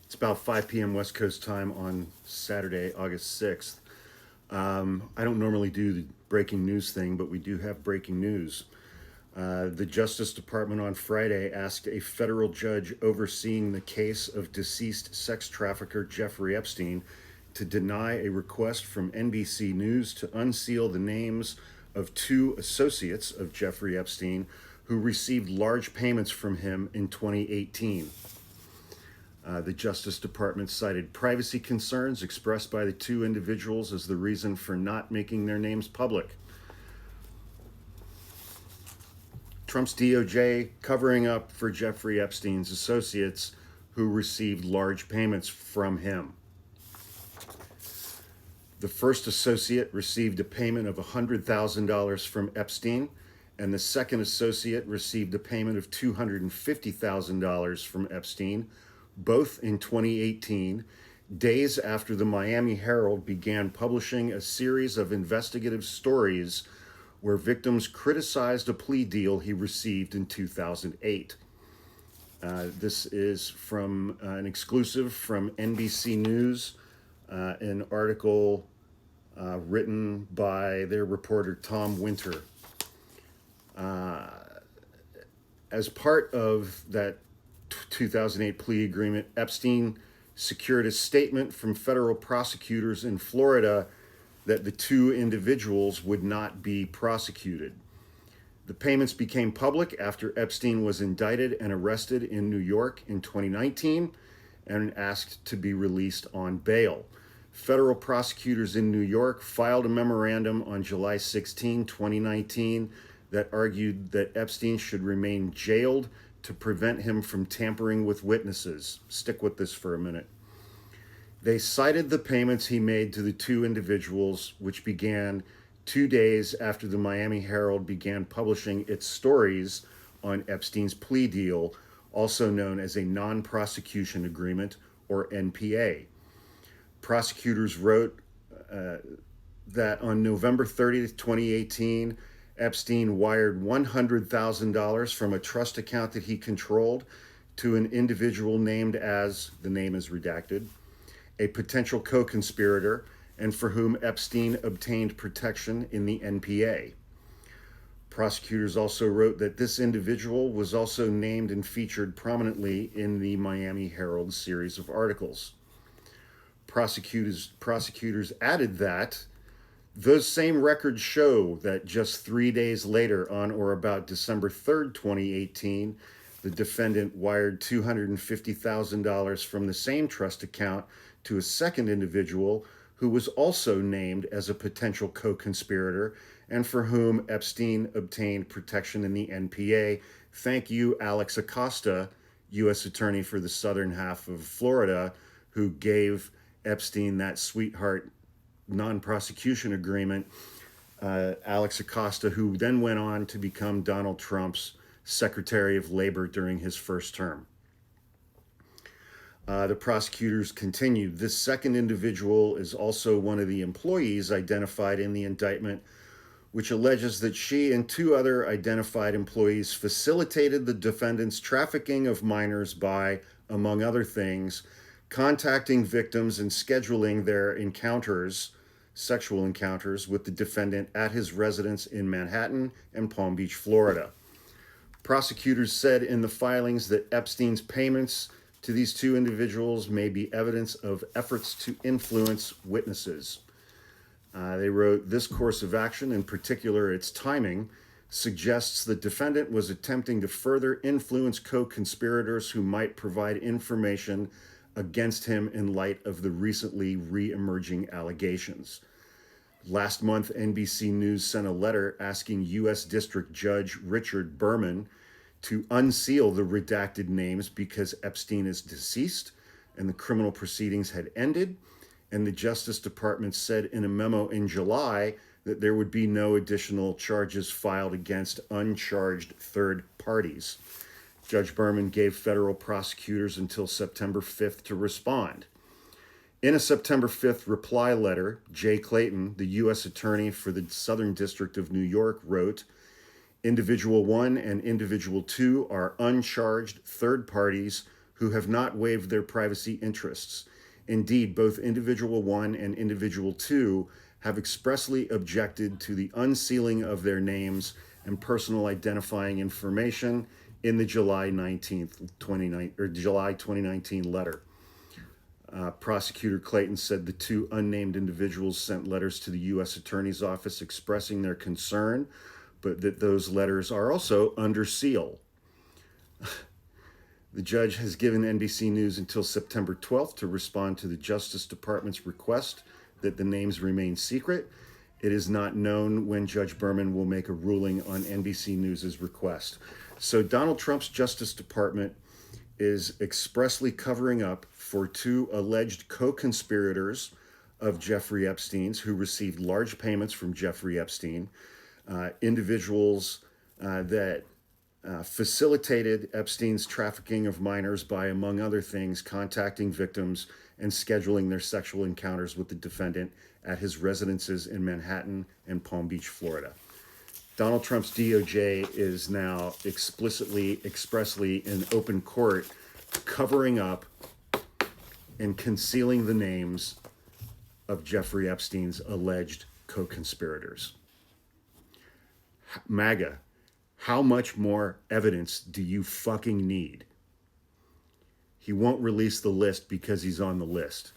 It's about 5 p.m. West Coast time on Saturday, August 6th. I don't normally do the breaking news thing, but we do have breaking news. The Justice Department on Friday asked a federal judge overseeing the case of deceased sex trafficker Jeffrey Epstein to deny a request from NBC News to unseal the names of two associates of Jeffrey Epstein who received large payments from him in 2018. The Justice Department cited privacy concerns expressed by the two individuals as the reason for not making their names public. Trump's DOJ covering up for Jeffrey Epstein's associates who received large payments from him. The first associate received a payment of $100,000 from Epstein, and the second associate received a payment of $250,000 from Epstein, both in 2018, days after the Miami Herald began publishing a series of investigative stories where victims criticized a plea deal he received in 2008. This is from an exclusive from NBC News, an article written by their reporter Tom Winter. As part of that 2008 plea agreement, Epstein secured a statement from federal prosecutors in Florida that the two individuals would not be prosecuted. The payments became public after Epstein was indicted and arrested in New York in 2019 and asked to be released on bail. Federal prosecutors in New York filed a memorandum on July 16, 2019 that argued that Epstein should remain jailed to prevent him from tampering with witnesses. Stick with this for a minute. They cited the payments he made to the two individuals, which began 2 days after the Miami Herald began publishing its stories on Epstein's plea deal, also known as a non-prosecution agreement, or NPA. Prosecutors wrote that on November 30th, 2018, Epstein wired $100,000 from a trust account that he controlled to an individual named as, the name is redacted, a potential co-conspirator, and for whom Epstein obtained protection in the NPA. Prosecutors also wrote that this individual was also named and featured prominently in the Miami Herald series of articles. Prosecutors added that those same records show that just 3 days later, on or about December 3rd, 2018, the defendant wired $250,000 from the same trust account to a second individual who was also named as a potential co-conspirator and for whom Epstein obtained protection in the NPA. Thank you, Alex Acosta, U.S. Attorney for the southern half of Florida, who gave Epstein that sweetheart non-prosecution agreement. Alex Acosta, who then went on to become Donald Trump's Secretary of Labor during his first term. The prosecutors continued. This second individual is also one of the employees identified in the indictment, which alleges that she and two other identified employees facilitated the defendant's trafficking of minors by, among other things, contacting victims and scheduling their encounters, sexual encounters, with the defendant at his residence in Manhattan and Palm Beach, Florida. Prosecutors said in the filings that Epstein's payments to these two individuals may be evidence of efforts to influence witnesses. They wrote, this course of action, in particular its timing, suggests the defendant was attempting to further influence co-conspirators who might provide information against him in light of the recently re-emerging allegations. Last month, NBC News sent a letter asking U.S. District Judge Richard Berman to unseal the redacted names because Epstein is deceased and the criminal proceedings had ended, and the Justice Department said in a memo in July that there would be no additional charges filed against uncharged third parties. Judge Berman gave federal prosecutors until September 5th to respond. In a September 5th reply letter, Jay Clayton, the U.S. Attorney for the Southern District of New York, wrote, Individual 1 and Individual 2 are uncharged third parties who have not waived their privacy interests. Indeed, both Individual 1 and Individual 2 have expressly objected to the unsealing of their names and personal identifying information in the July 2019 letter. Prosecutor Clayton said the two unnamed individuals sent letters to the U.S. Attorney's Office expressing their concern, but that those letters are also under seal. The judge has given NBC News until September 12th to respond to the Justice Department's request that the names remain secret. It is not known when Judge Berman will make a ruling on NBC News' request. So Donald Trump's Justice Department is expressly covering up for two alleged co-conspirators of Jeffrey Epstein's who received large payments from Jeffrey Epstein, individuals that facilitated Epstein's trafficking of minors by, among other things, contacting victims and scheduling their sexual encounters with the defendant at his residences in Manhattan and Palm Beach, Florida. Donald Trump's DOJ is now expressly in open court covering up and concealing the names of Jeffrey Epstein's alleged co-conspirators. MAGA, how much more evidence do you fucking need? He won't release the list because he's on the list.